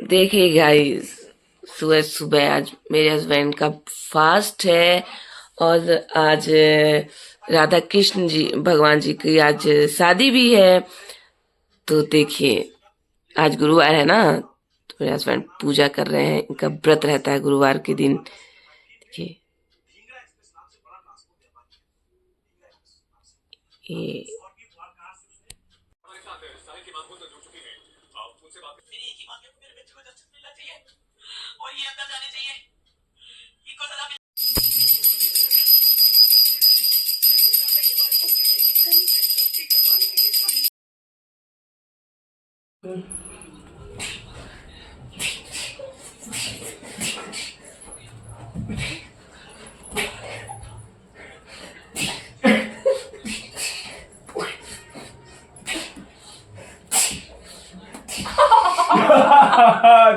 देखिए गाइस, सुबह सुबह आज मेरे हस्बैंड का फास्ट है और आज राधा कृष्ण जी भगवान जी की आज शादी भी है। तो देखिए, आज गुरुवार है ना, तो मेरे हस्बैंड पूजा कर रहे हैं। इनका व्रत रहता है गुरुवार के दिन। देखिए ये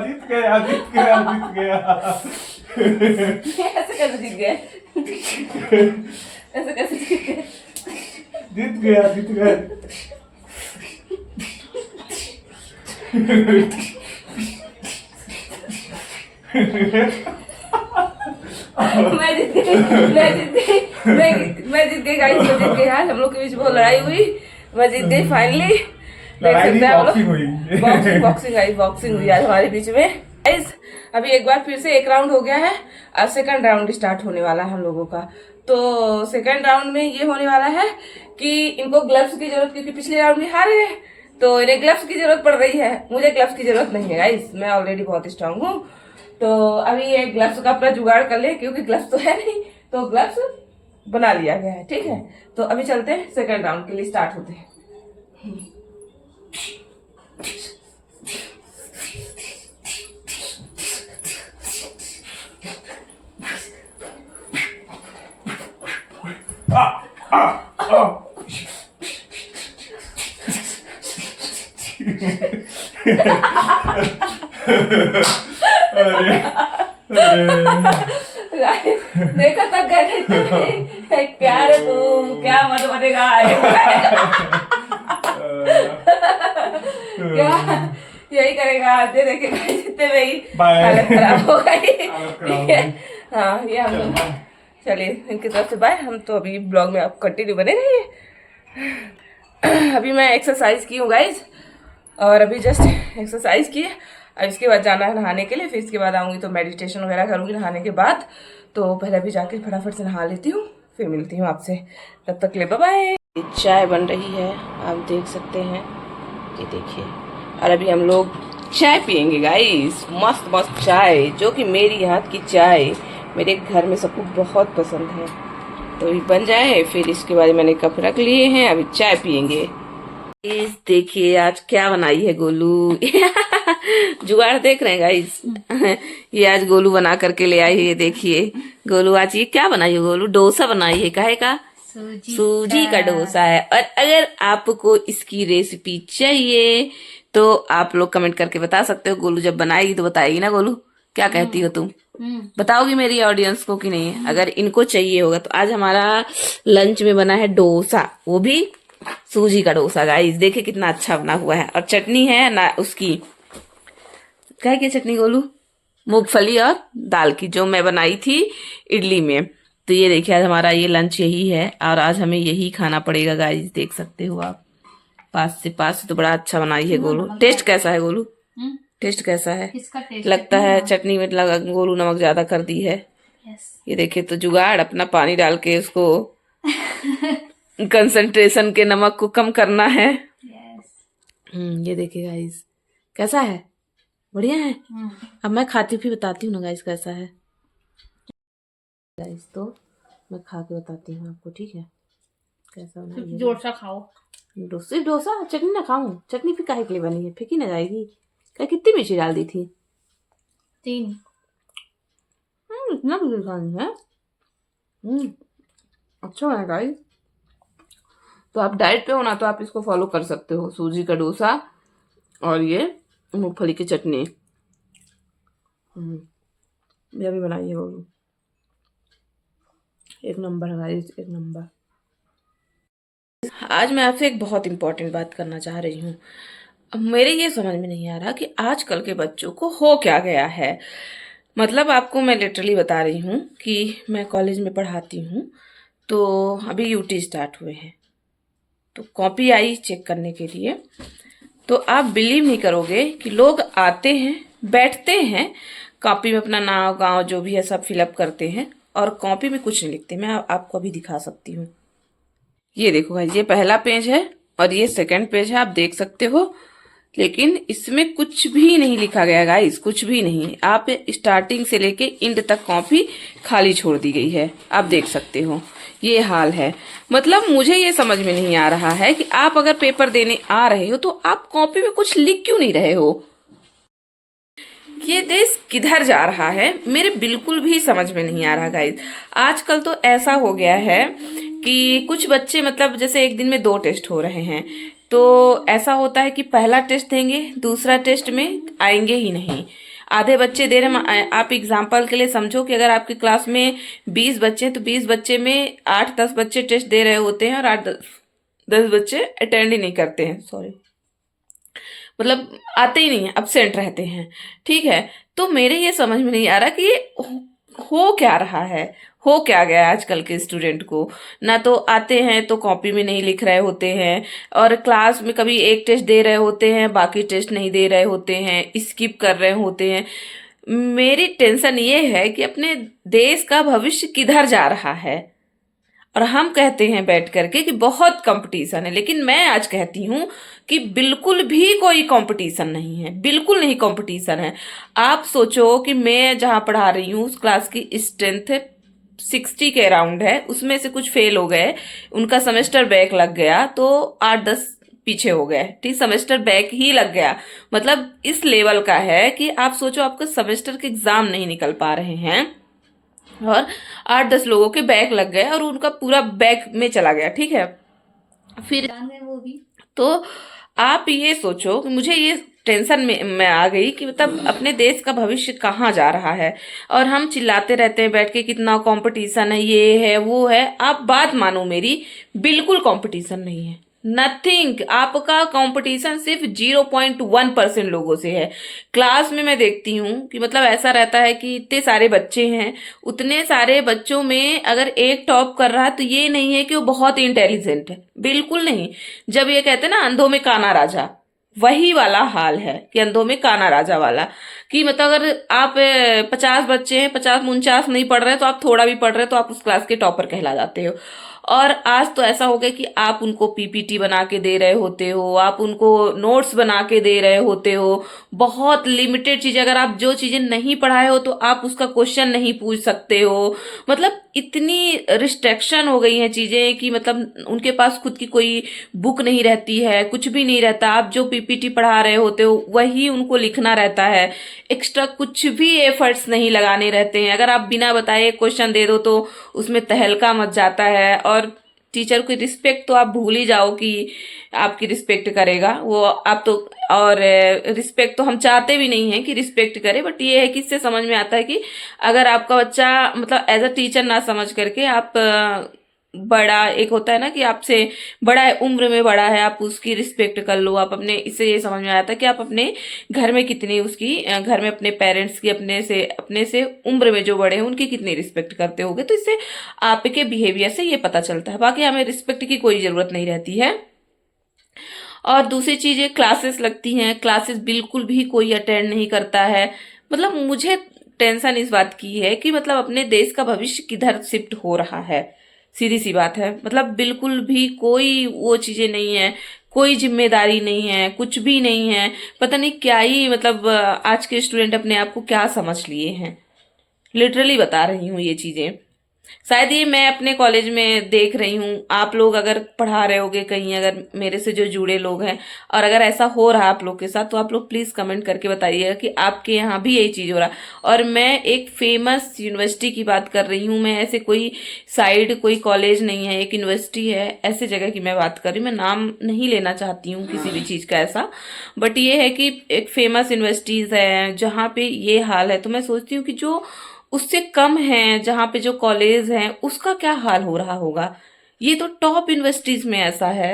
जीत गया जीत गया जीत गया। ऐसे कैसे जीत गए? ऐसे कैसे जीत गए? जीत गया जीत गया। मैं जीत गई, मैं जीत गई, मैं जीत गई गाइस, मैं जीत गई। यार हम लोग के बीच बहुत लड़ाई हुई, मैं जीत गई फाइनली। देख लड़ाई सकते हैं आप लोग, बॉक्सिंग हुई। बॉक्सिंग गाइस, बॉक्सिंग हुई आज हमारे बीच में गाइस। अभी एक बार फिर से एक राउंड हो गया है, अब सेकंड राउंड स्टार्ट होने वाला है हम लोगों का। तो सेकंड राउंड में ये होने वाला है कि इनको ग्लव्स की जरूरत, क्योंकि पिछले राउंड में हार गए तो इन्हें ग्लव्स की जरूरत पड़ रही है। मुझे ग्लव्स की जरूरत नहीं है गाइस, मैं ऑलरेडी बहुत स्ट्रांग हूँ। तो अभी ये ग्लव्स का अपना जुगाड़ कर ले, क्योंकि ग्लव्स तो है नहीं, तो ग्लव्स बना लिया गया है। ठीक है, तो अभी चलते हैं सेकंड राउंड के लिए, स्टार्ट होते हैं। देखो तब कहते क्या रे तू, क्या मत बनेगा क्या यही करेगा। दे देखे जितने में ही हालत खराब हो गई। हाँ ये हम लोग, चलिए इनकी तरफ से बाय। हम तो अभी ब्लॉग में आप कंटिन्यू बने रहिए। अभी मैं एक्सरसाइज की हूँ गाइज, और अभी जस्ट एक्सरसाइज की है। अब इसके बाद जाना है नहाने के लिए, फिर इसके बाद आऊँगी तो मेडिटेशन वगैरह करूँगी नहाने के बाद। तो पहले अभी जाके फटाफट से नहा लेती हूँ, फिर मिलती हूँ आपसे। तब तक ले बाय बाय। चाय बन रही है, आप देख सकते हैं, ये देखिए। और अभी हम लोग चाय पियेंगे गाइस, मस्त मस्त चाय, जो कि मेरी हाथ की चाय मेरे घर में सबको बहुत पसंद है। तो अभी बन जाए, फिर इसके बाद मैंने कप रख लिए हैं, अभी चाय पियेंगे। इस देखिए आज क्या बनाई है गोलू। जुगाड़ देख रहे हैं गाइस। ये आज गोलू बना करके ले आई है। ये देखिए गोलू आज ये क्या बनाई है, गोलू डोसा बनाई है। काहे का? सूजी का डोसा है। और अगर आपको इसकी रेसिपी चाहिए तो आप लोग कमेंट करके बता सकते हो। गोलू जब बनाएगी तो बताएगी ना। गोलू क्या कहती हो तुम? बताओगी मेरी ऑडियंस को कि नहीं? अगर इनको चाहिए होगा तो आज हमारा लंच में बना है डोसा, वो भी सूजी का डोसा गाइस। देखिए कितना अच्छा बना हुआ है। और चटनी है ना उसकी, क्या की चटनी गोलू? मूंगफली और दाल की, जो मैं बनाई थी इडली में। तो ये देखिए आज हमारा ये लंच यही है, और आज हमें यही खाना पड़ेगा गाइस। देख सकते हो आप, पास से तो बड़ा अच्छा बनाई है गोलू। टेस्ट कैसा है गोलू? टेस्ट कैसा है? लगता है चटनी में लगा गोलू नमक ज्यादा कर दी है। ये देखिए, तो जुगाड़ अपना पानी डाल के उसको कंसंट्रेशन के नमक को कम करना है। ये देखिए गाइस कैसा है, बढ़िया है। अब मैं खाती हुई बताती हूँ ना गाइस कैसा है। गाइस तो मैं खा के बताती हूँ आपको, ठीक है? कैसा बना है? डोसा खाओ। डोसा चटनी ना खाऊं? चटनी फिर काहे के लिए बनी है? फेंकी ना जाएगी क्या? कितनी मिर्ची डाल दी थी? 3। इतना भी खानी है? अच्छा है गाइस। तो आप डाइट पे हो ना, तो आप इसको फॉलो कर सकते हो। सूजी का डोसा और ये मूंगफली की चटनी। ये भी बनाइए गोलू, एक नंबर है गाइस, एक नंबर। आज मैं आपसे एक बहुत इंपॉर्टेंट बात करना चाह रही हूँ। अब मेरे ये समझ में नहीं आ रहा कि आजकल के बच्चों को हो क्या गया है। मतलब आपको मैं लिटरली बता रही हूँ कि मैं कॉलेज में पढ़ाती हूँ, तो अभी यूटी स्टार्ट हुए हैं, तो कॉपी आई चेक करने के लिए। तो आप बिलीव नहीं करोगे कि लोग आते हैं, बैठते हैं, कॉपी में अपना नाम गांव जो भी है सब फिलअप करते हैं और कॉपी में कुछ नहीं लिखते। मैं आपको अभी दिखा सकती हूँ। ये देखो भाई, ये पहला पेज है और ये सेकंड पेज है, आप देख सकते हो। लेकिन इसमें कुछ भी नहीं लिखा गया गाइस, कुछ भी नहीं। आप स्टार्टिंग से लेके एंड तक कॉपी खाली छोड़ दी गई है, आप देख सकते हो। ये हाल है। मतलब मुझे ये समझ में नहीं आ रहा है कि आप अगर पेपर देने आ रहे हो तो आप कॉपी में कुछ लिख क्यों नहीं रहे हो। ये देश किधर जा रहा है मेरे बिल्कुल भी समझ में नहीं आ रहा गाइस। आजकल तो ऐसा हो गया है कि कुछ बच्चे मतलब जैसे एक दिन में 2 टेस्ट हो रहे हैं, तो ऐसा होता है कि पहला टेस्ट देंगे, दूसरा टेस्ट में आएंगे ही नहीं। आधे बच्चे दे रहे हैं। आप एग्जाम्पल के लिए समझो कि अगर आपकी क्लास में 20 बच्चे हैं तो 20 बच्चे में 8-10 बच्चे टेस्ट दे रहे होते हैं और 8-10 बच्चे अटेंड ही नहीं करते हैं, सॉरी, मतलब आते ही नहीं है, अब्सेंट रहते हैं। ठीक है, तो मेरे ये समझ में नहीं आ रहा कि ये हो क्या रहा है, हो क्या गया आजकल के स्टूडेंट को। ना तो आते हैं तो कॉपी में नहीं लिख रहे होते हैं, और क्लास में कभी एक टेस्ट दे रहे होते हैं, बाकी टेस्ट नहीं दे रहे होते हैं, स्किप कर रहे होते हैं। मेरी टेंशन ये है कि अपने देश का भविष्य किधर जा रहा है। और हम कहते हैं बैठ करके कि बहुत कंपटीशन है, लेकिन मैं आज कहती हूँ कि बिल्कुल भी कोई कंपटीशन नहीं है, बिल्कुल नहीं कंपटीशन है। आप सोचो कि मैं जहाँ पढ़ा रही हूँ उस क्लास की स्ट्रेंथ 60 के अराउंड है, उसमें से कुछ फेल हो गए, उनका सेमेस्टर बैक लग गया तो 8-10 पीछे हो गए। ठीक, सेमेस्टर बैक ही लग गया, मतलब इस लेवल का है कि आप सोचो आपका सेमेस्टर के एग्जाम नहीं निकल पा रहे हैं और 8-10 लोगों के बैक लग गए और उनका पूरा बैक में चला गया। ठीक है, फिर वो भी तो आप ये सोचो कि मुझे ये टेंशन में मैं आ गई कि मतलब अपने देश का भविष्य कहाँ जा रहा है। और हम चिल्लाते रहते हैं बैठ के कितना कंपटीशन है, ये है वो है। आप बात मानो मेरी, बिल्कुल कंपटीशन नहीं है, नथिंग। आपका कंपटीशन सिर्फ 0.1% लोगों से है। क्लास में मैं देखती हूँ कि मतलब ऐसा रहता है कि इतने सारे बच्चे हैं, उतने सारे बच्चों में अगर एक टॉप कर रहा है तो ये नहीं है कि वो बहुत इंटेलिजेंट है, बिल्कुल नहीं। जब ये कहते हैं ना अंधों में काना राजा, वही वाला हाल है कि अंधों में काना राजा वाला। कि मतलब अगर आप 50 बच्चे हैं, 50-49 नहीं पढ़ रहे तो आप थोड़ा भी पढ़ रहे तो आप उस क्लास के टॉपर कहला जाते हो। और आज तो ऐसा हो गया कि आप उनको पीपीटी बना के दे रहे होते हो, आप उनको नोट्स बना के दे रहे होते हो। बहुत लिमिटेड चीजें, अगर आप जो चीजें नहीं पढ़ाए हो तो आप उसका क्वेश्चन नहीं पूछ सकते हो। मतलब इतनी रिस्ट्रिक्शन हो गई हैं चीजें कि मतलब उनके पास खुद की कोई बुक नहीं रहती है, कुछ भी नहीं रहता। आप जो पीपीटी पढ़ा रहे होते हो वही उनको लिखना रहता है, एक्स्ट्रा कुछ भी एफर्ट्स नहीं लगाने रहते हैं। अगर आप बिना बताए क्वेश्चन दे दो तो उसमें तहलका मच जाता है। और टीचर की रिस्पेक्ट तो आप भूल ही जाओ कि आपकी रिस्पेक्ट करेगा वो, आप तो। और रिस्पेक्ट तो हम चाहते भी नहीं है कि रिस्पेक्ट करे, बट ये है कि इससे समझ में आता है कि अगर आपका बच्चा मतलब एज अ टीचर ना समझ करके आप बड़ा, एक होता है ना कि आपसे बड़ा है, उम्र में बड़ा है, आप उसकी रिस्पेक्ट कर लो। आप अपने, इससे ये समझ में आता है कि आप अपने घर में कितनी उसकी घर में अपने पेरेंट्स की, अपने से उम्र में जो बड़े हैं उनकी कितनी रिस्पेक्ट करते होगे। तो इससे आपके बिहेवियर से ये पता चलता है। बाकी हमें रिस्पेक्ट की कोई जरूरत नहीं रहती है। और दूसरी चीज, ये क्लासेस लगती हैं, क्लासेस बिल्कुल भी कोई अटेंड नहीं करता है। मतलब मुझे टेंशन इस बात की है कि मतलब अपने देश का भविष्य किधर शिफ्ट हो रहा है। सीधी सी बात है, मतलब बिल्कुल भी कोई वो चीजें नहीं है, कोई जिम्मेदारी नहीं है, कुछ भी नहीं है। पता नहीं क्या ही मतलब आज के स्टूडेंट अपने आप को क्या समझ लिए हैं। लिटरली बता रही हूँ ये चीजें। शायद ये मैं अपने कॉलेज में देख रही हूँ, आप लोग अगर पढ़ा रहे होगे कहीं, अगर मेरे से जो जुड़े लोग हैं और अगर ऐसा हो रहा है आप लोग के साथ, तो आप लोग प्लीज कमेंट करके बताइएगा कि आपके यहाँ भी यही चीज हो रहा है। और मैं एक फेमस यूनिवर्सिटी की बात कर रही हूँ, मैं ऐसे कोई साइड कोई कॉलेज नहीं है, एक यूनिवर्सिटी है, ऐसे जगह की मैं बात कर रही हूँ। मैं नाम नहीं लेना चाहती हूँ किसी भी चीज का ऐसा, बट ये है कि एक फेमस यूनिवर्सिटीज है जहाँ पे ये हाल है। तो मैं सोचती हूँ कि जो उससे कम है, जहाँ पे जो कॉलेज है उसका क्या हाल हो रहा होगा। ये तो टॉप यूनिवर्सिटीज में ऐसा है।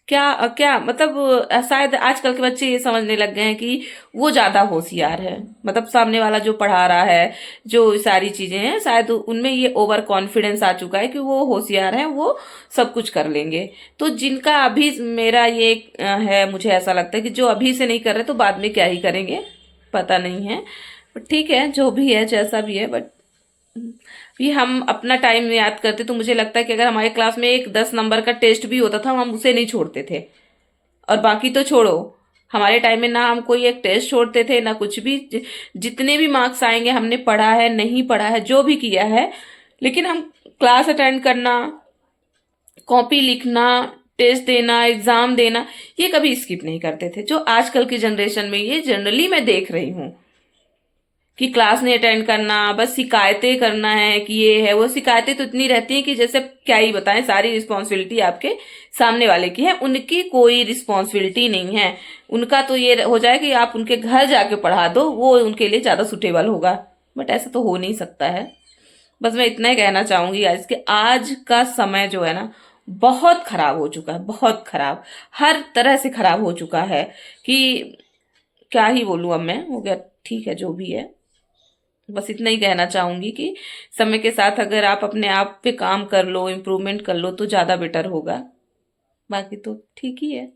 क्या क्या मतलब शायद आजकल के बच्चे ये समझने लग गए हैं कि वो ज्यादा होशियार है, मतलब सामने वाला जो पढ़ा रहा है, जो सारी चीजें हैं, शायद उनमें ये ओवर कॉन्फिडेंस आ चुका है कि वो होशियार हैं, वो सब कुछ कर लेंगे। तो जिनका अभी मेरा ये है, मुझे ऐसा लगता है कि जो अभी से नहीं कर रहे तो बाद में क्या ही करेंगे, पता नहीं है। बट ठीक है, जो भी है जैसा भी है, बट ये हम अपना टाइम याद करते तो मुझे लगता है कि अगर हमारे क्लास में एक 10 नंबर का टेस्ट भी होता था हम उसे नहीं छोड़ते थे। और बाकी तो छोड़ो, हमारे टाइम में ना हम कोई एक टेस्ट छोड़ते थे ना कुछ भी। जितने भी मार्क्स आएंगे, हमने पढ़ा है नहीं पढ़ा है जो भी किया है, लेकिन हम क्लास अटेंड करना, कॉपी लिखना, टेस्ट देना, एग्जाम देना, ये कभी स्किप नहीं करते थे। जो आजकल की जनरेशन में ये जनरली मैं देख रही हूँ कि क्लास नहीं अटेंड करना, बस शिकायतें करना है कि ये है वो। शिकायतें तो इतनी रहती हैं कि जैसे क्या ही बताएं, सारी रिस्पॉन्सिबिलिटी आपके सामने वाले की है, उनकी कोई रिस्पॉन्सिबिलिटी नहीं है। उनका तो ये हो जाए कि आप उनके घर जाके पढ़ा दो, वो उनके लिए ज्यादा सुटेबल होगा। बट ऐसा तो हो नहीं सकता है। बस मैं इतना ही कहना चाहूंगी आज के, आज का समय जो है ना बहुत खराब हो चुका है, बहुत खराब, हर तरह से खराब हो चुका है कि क्या ही बोलूं। अब मैं हो गया, ठीक है जो भी है। बस इतना ही कहना चाहूंगी कि समय के साथ अगर आप अपने आप पे काम कर लो, इम्प्रूवमेंट कर लो तो ज्यादा बेटर होगा। बाकी तो ठीक ही है।